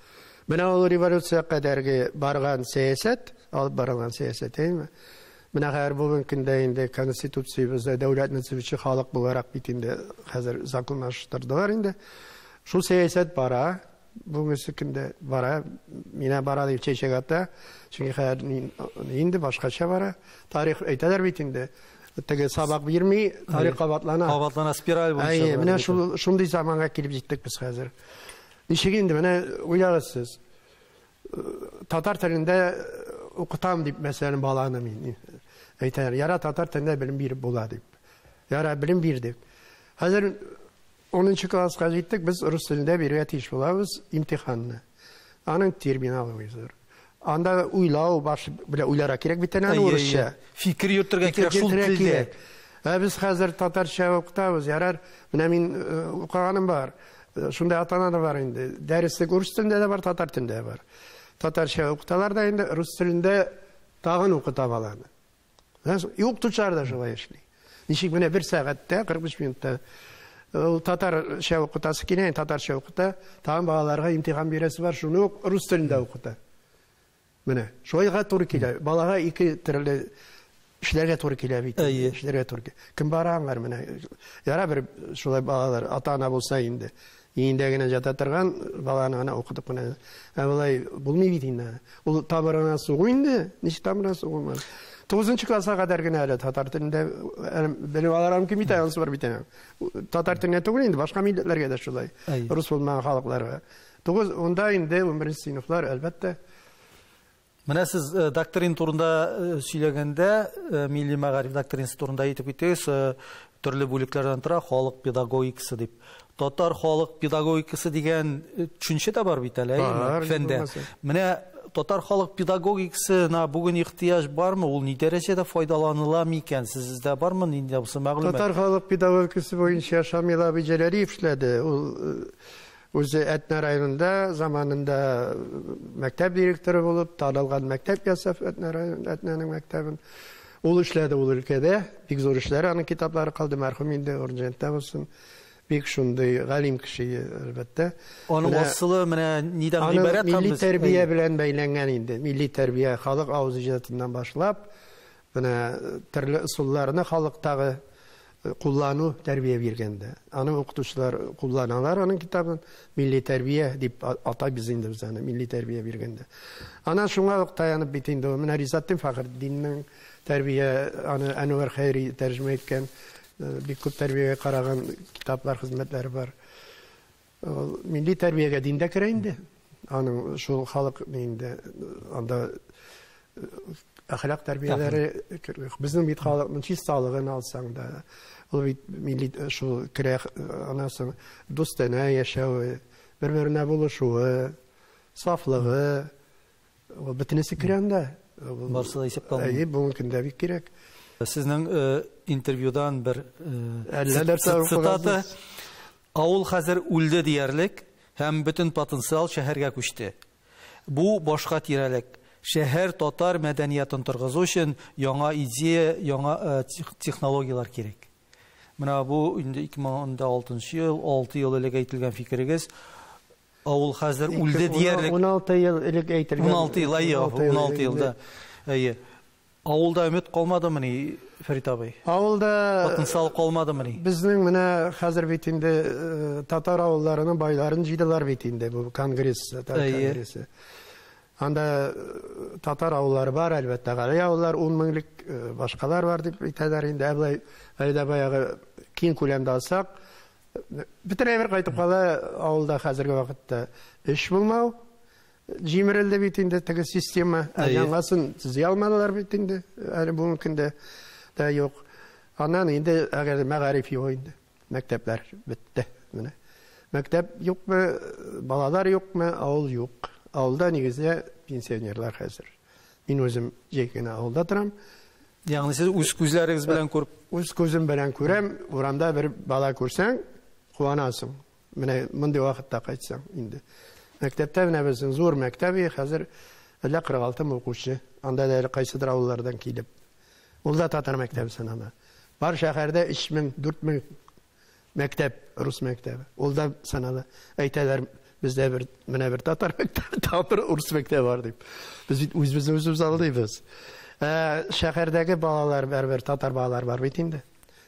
Менә ул революция кадәрге барган сәясәт, алып барган сәясәт, әйме? Менә һәр бүген көндә инде конституциябызда дәүләтне төзүче халык буларак бит инде хәзер законлаштырдылар инде. Шул сәясәт бара, бүгенге көндә бара, менә бара дип чәчәк ата. Чөнки хәзер инде башкача бара. Тарих әйтәләр бит инде. Теге сабак бирми, тарих кабатлана. Кабатлана спираль буенча. Менә шундый заманга килеп җиттек без хәзер. Ничек инде менә уйларсыз. Татар телендә укытам дип мәсәлән баланы мин әйтәләр. Яра татар телендә белем биреп була дип. Яра белем бир дип. Хәзер 10-нчы класска җиттек, без рус телендә бирергә тиеш булабыз имтиханны. Аның терминалыбыз. Анда уйлау баш белән уйлара кирәк бит әнә урысча. Фикер йөртергә кирәк шул телдә. Без хәзер татарча укытабыз. Ярар, менә мин укыганым бар. Шундай атана да бар инде. Дәреслек урыс телендә дә бар, татар телендә дә бар. Татарча укыталар да инде, рус телендә тагын укыта баланы. Укытучылар да шулай эшли. Ничек менә 1 сәгатьтә 45 минутта татарча укытасы килә, татарча укыта, тагын балаларга имтихан бирәсе бар, шуны рус телендә укыта. Менә шуйга туры килә. Балага 2 төрле эшләргә туры килә бит. Эшләргә туры. Кем бара аңлар менә. Яра бер шулай балалар ата-ана булса инде. Инде генә жата торган баланы ана укытып менә. Булай булмый бит инде. Ул табырына сугу инде. Ничек табырына сугу? 9-нчы класска кадәр генә әле татар телендә белеп аларым кем итә анысы бар бит инде. Татар телендә түгел инде, башка милләтләргә дә шулай. Рус булмаган халыкларга. 9 онда инде 11 сыйныфлар әлбәттә. Менә сез доктрин турында сөйләгәндә, милли мәгариф доктринасы турында әйтеп китәсез, төрле бүлекләрдән тора, халык педагогикасы дип. Татар халык педагогикасы дигән төшенчә дә бар бит әле, фәндә. Менә татар халык педагогикасына бүген ихтыяҗ бармы? Ул ни дәрәҗәдә файдаланыла микән? Сездә бармы инде бусы мәгълүмат? Татар халык педагогикасы буенча Шамил Абиҗәләлиев эшләде. Ул үзе Әтнә районында заманында мәктәп директоры булып, танылган мәктәп ясап Әтнәнең мәктәбен. Ул эшләде ул өлкәдә. Бик зур эшләр, аның китаплары калды, мәрхүм инде Орҗентә булсын. Бик шундый галим кеше әлбәттә. Аның асылы менә нидән гыйбарәт һәм милли тәрбия белән бәйләнгән инде. Милли тәрбия халык авыз иҗатыннан башлап, менә төрле ысулларны халыктагы куллану тәрбия биргәндә. Аны укытучылар кулланалар, аның китабын милли тәрбия дип атайбыз инде без аны, милли тәрбия биргәндә. Ана шуңа ук таянып бит инде менә Ризаттин Фәхретдиннең тәрбия, аны Әнвәр Хәйри тәрҗемә иткән бик күп тәрбиягә караган китаплар, хезмәтләре бар. Милли тәрбиягә диндә керә инде. Аның шул халык инде анда әхлак тәрбияләре, безнең бит халыкның чисталыгын алсаң да, ул бит милли шул керә, анасы дустана яшәүе, бер-беренә булышуы, сафлыгы, ул бөтенесе керә анда. Барсы да исәпкә алынды. Бүген көндә бик кирәк. Сезнең интервьюдан бер цитата: "Авыл хәзер үлде диярлек һәм бөтен потенциал шәһәргә күчте. Бу башка тирәлек. Шәһәр татар мәдәниятын торгызу өчен яңа идея, яңа технологиялар кирәк." Менә бу инде 2016 ел, 6 ел элек әйтелгән фикерегез. Авыл хәзер үлде диярлек. 16 ел элек әйтелгән. 16 ел, 16 елда. Авылда өмет калмадымы, Фәрит абый? Авылда потенциал калмадымы? Безнең менә хәзер бит инде татар авылларының байларын җыйдылар бит инде бу конгресс, татар конгрессы. Анда татар авыллары бар, әлбәттә, галәй авыллар, 10 меңлек башкалар бар дип әйтәләр инде. Әлдә баягы киң күләмдә алсак, бөтенләй кайтып кала, авылда хәзерге вакытта эш булмау, җимерелде бит инде теге система, яңасын төзи алмадылар бит инде, әле бүгенге көндә дә юк. Аннан инде әгәр мәгариф юк инде, мәктәпләр бетте. Менә мәктәп юкмы, балалар юкмы, авыл юк. Авылда нигездә пенсионерлар хәзер. Мин үзем җәйгенә авылда торам. Ягъни сез үз күзләрегез белән күреп, Үз күзем белән күрәм, урамда бер бала күрсәң, куанасың. Менә мондый вакытта кайтсаң инде. Мәктәптә менә безнең зур мәктәбе хәзер 46 укучы. Анда да кайсыдыр авыллардан килеп. Ул да татар мәктәбе санала. Бар шәһәрдә 3000, 4000 мәктәп, рус мәктәбе. Ул да санала. Әйтәләр, бездә менә бер татар мәктәбе, татар рус мәктәбе бар дип. Без бит үзебез алдыйбыз. Шәһәрдәге балалар, бер татар балалар бар бит инде.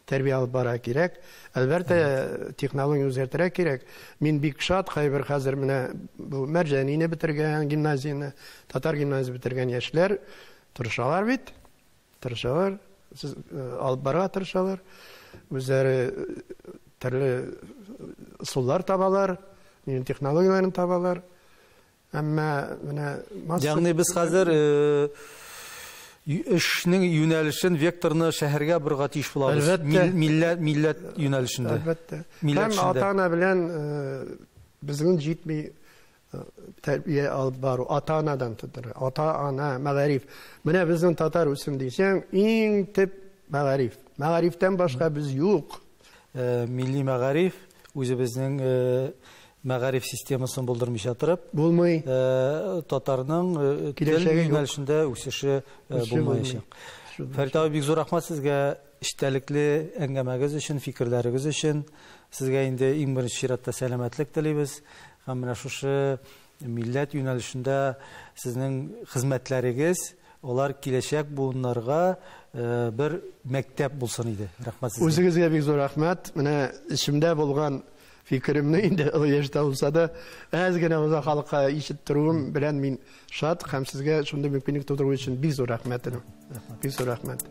Тәрбия алып бара кирәк. Әлбәттә, технология үзгәртергә кирәк. Мин бик шат, кайбер хәзер менә бу Мәрҗәнине бетергән, гимназияны, татар гимназиясын бетергән яшьләр тырышалар бит. Тырышалар, сез алып барга тырышалар. Үзләре төрле усуллар табалар, технологияларын табалар. Әмма менә ягъни без хәзер эшнең юнәлешен, векторны шәһәргә бурга тиеш булабыз. Милләт юнәлешендә. Әлбәттә. Һәм ата-ана белән безнең җитми тәрбия алып бару, ата-анадан тотыр. Ата-ана, мәгариф. Менә безнең татар үсем дисәң, иң төп мәгариф. Мәгарифтән башка без юк. Милли мәгариф үзебезнең мәгариф системасын булдырмыйча торып, Булмый. Татарның киләчәге юнәлешендә үсеше булмаячак. Фәрит абый, бик зур рәхмәт сезгә эчтәлекле әңгәмәгез өчен, фикерләрегез өчен. Сезгә инде иң беренче чиратта сәламәтлек телибез. Һәм менә шушы милләт юнәлешендә сезнең хезмәтләрегез, олар киләчәк буыннарга бер мәктәп булсын иде. Рәхмәт сезгә. Үзегезгә бик зур рәхмәт. Менә ишемдә булган фикеремне инде яшьтә булса да, әз генә уза халыкка ишетеп торуым белән мин шат һәм сезгә шундый мөмкинлек тудыру өчен бик зур рәхмәт. Бик зур рәхмәт.